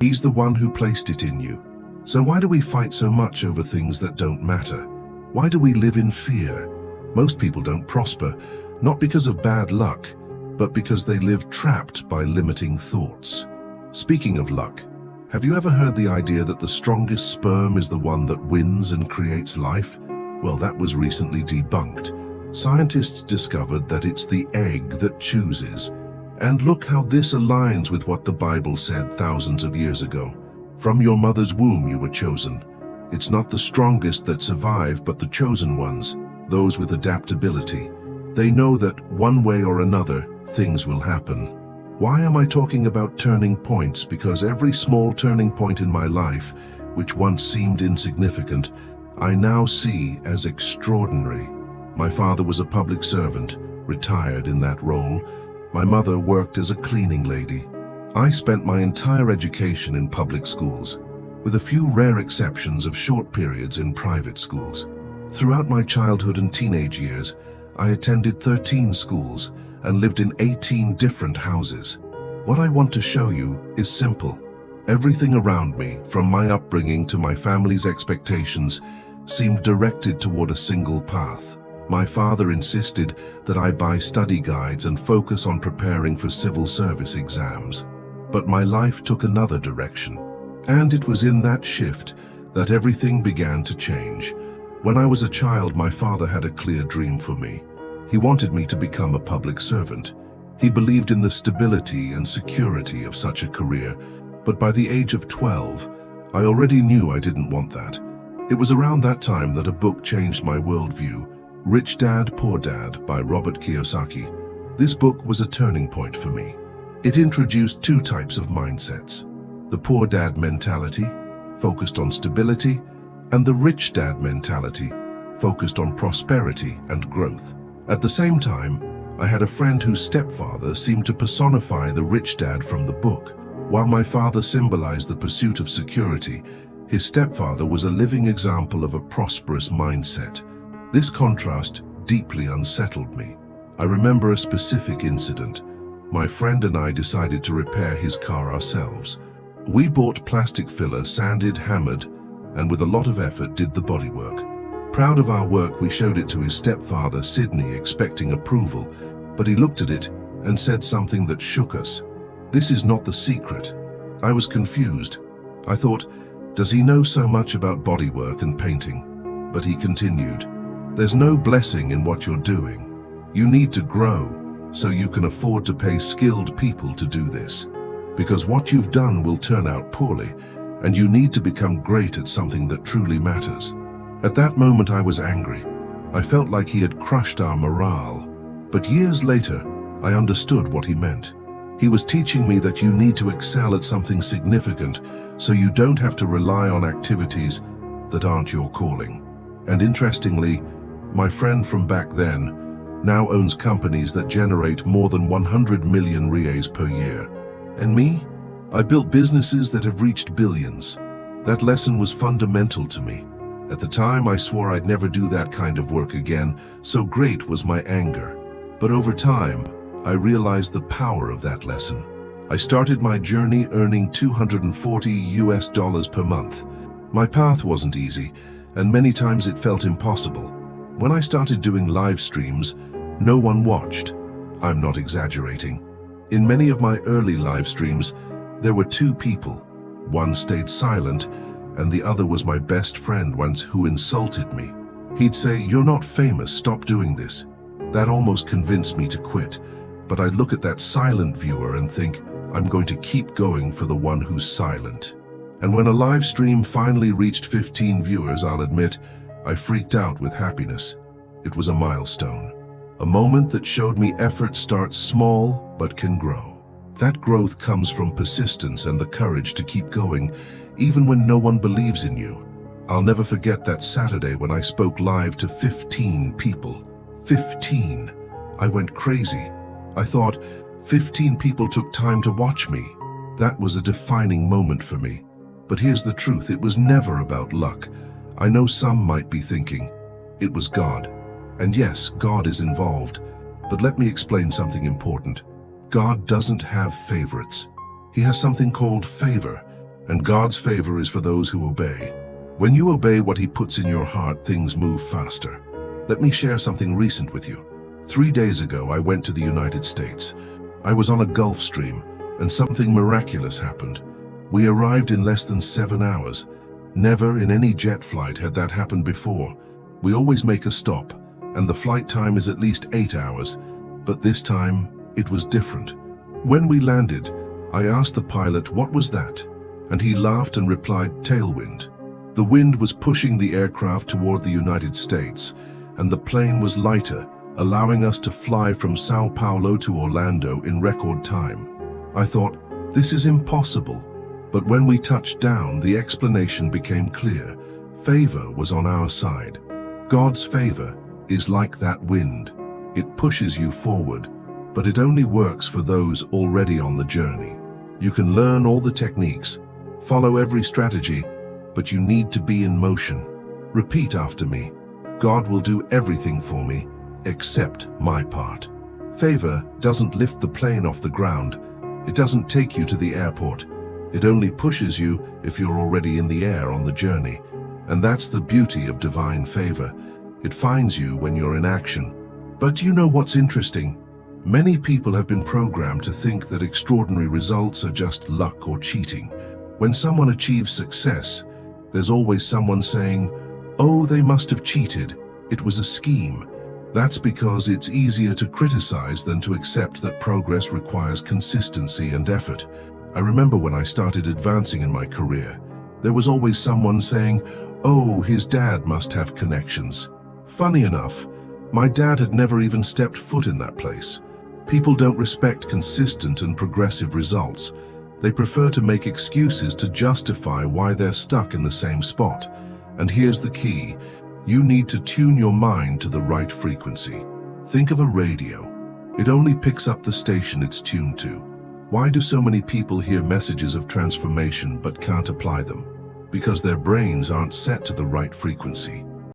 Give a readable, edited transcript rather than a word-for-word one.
He's the one who placed it in you. So why do we fight so much over things that don't matter? Why do we live in fear? Most people don't prosper, not because of bad luck, but because they live trapped by limiting thoughts. Speaking of luck, have you ever heard the idea that the strongest sperm is the one that wins and creates life? Well, that was recently debunked. Scientists discovered that it's the egg that chooses. And look how this aligns with what the Bible said thousands of years ago. From your mother's womb you were chosen. It's not the strongest that survive, but the chosen ones, those with adaptability. They know that one way or another, things will happen. Why am I talking about turning points? Because every small turning point in my life, which once seemed insignificant, I now see as extraordinary. My father was a public servant, retired in that role. My mother worked as a cleaning lady. I spent my entire education in public schools, with a few rare exceptions of short periods in private schools. Throughout my childhood and teenage years, I attended 13 schools and lived in 18 different houses. What I want to show you is simple. Everything around me, from my upbringing to my family's expectations, seemed directed toward a single path. My father insisted that I buy study guides and focus on preparing for civil service exams. But my life took another direction. And it was in that shift that everything began to change. When I was a child, my father had a clear dream for me. He wanted me to become a public servant. He believed in the stability and security of such a career, but by the age of 12, I already knew I didn't want that. It was around that time that a book changed my worldview, Rich Dad, Poor Dad by Robert Kiyosaki. This book was a turning point for me. It introduced two types of mindsets: the poor dad mentality, focused on stability, and the rich dad mentality, focused on prosperity and growth. At the same time, I had a friend whose stepfather seemed to personify the rich dad from the book. While my father symbolized the pursuit of security, his stepfather was a living example of a prosperous mindset. This contrast deeply unsettled me. I remember a specific incident. My friend and I decided to repair his car ourselves. We bought plastic filler, sanded, hammered, and with a lot of effort did the bodywork. Proud of our work, we showed it to his stepfather, Sydney, expecting approval, but he looked at it and said something that shook us. "This is not the secret." I was confused. I thought, does he know so much about bodywork and painting? But he continued, "There's no blessing in what you're doing. You need to grow, so you can afford to pay skilled people to do this. Because what you've done will turn out poorly, and you need to become great at something that truly matters." At that moment I was angry. I felt like he had crushed our morale. But years later, I understood what he meant. He was teaching me that you need to excel at something significant, so you don't have to rely on activities that aren't your calling. And interestingly, my friend from back then now owns companies that generate more than 100 million reais per year. And me? I built businesses that have reached billions. That lesson was fundamental to me. At the time, I swore I'd never do that kind of work again, so great was my anger. But over time, I realized the power of that lesson. I started my journey earning $240 per month. My path wasn't easy, and many times it felt impossible. When I started doing live streams, no one watched. I'm not exaggerating. In many of my early live streams, there were two people. One stayed silent, and the other was my best friend once, who insulted me. He'd say, "You're not famous, stop doing this." That almost convinced me to quit, but I'd look at that silent viewer and think, I'm going to keep going for the one who's silent. And when a live stream finally reached 15 viewers, I'll admit, I freaked out with happiness. It was a milestone, a moment that showed me effort starts small but can grow. That growth comes from persistence and the courage to keep going, even when no one believes in you. I'll never forget that Saturday when I spoke live to 15 people. 15. I went crazy. I thought, 15 people took time to watch me. That was a defining moment for me. But here's the truth, it was never about luck. I know some might be thinking, it was God. And yes, God is involved. But let me explain something important. God doesn't have favorites. He has something called favor. and God's favor is for those who obey. When you obey what He puts in your heart, things move faster. Let me share something recent with you. 3 days ago, I went to the United States. I was on a Gulf Stream, and something miraculous happened. We arrived in less than 7 hours. Never in any jet flight had that happened before. We always make a stop, and the flight time is at least 8 hours. But this time, it was different. When we landed, I asked the pilot what was that, and he laughed and replied, tailwind. The wind was pushing the aircraft toward the United States, and the plane was lighter, allowing us to fly from Sao Paulo to Orlando in record time. I thought, this is impossible. But when we touched down, the explanation became clear. Favor was on our side. God's favor is like that wind. It pushes you forward, but it only works for those already on the journey. You can learn all the techniques, follow every strategy, but you need to be in motion. Repeat after me. God will do everything for me, except my part. Favor doesn't lift the plane off the ground. It doesn't take you to the airport. It only pushes you if you're already in the air on the journey. And that's the beauty of divine favor. It finds you when you're in action. But you know what's interesting? Many people have been programmed to think that extraordinary results are just luck or cheating. When someone achieves success, there's always someone saying, "Oh, they must have cheated. It was a scheme." That's because it's easier to criticize than to accept that progress requires consistency and effort. I remember when I started advancing in my career, there was always someone saying, "Oh, his dad must have connections." Funny enough, my dad had never even stepped foot in that place. People don't respect consistent and progressive results. They prefer to make excuses to justify why they're stuck in the same spot. And here's the key. You need to tune your mind to the right frequency. Think of a radio. It only picks up the station it's tuned to. Why do so many people hear messages of transformation but can't apply them? Because their brains aren't set to the right frequency.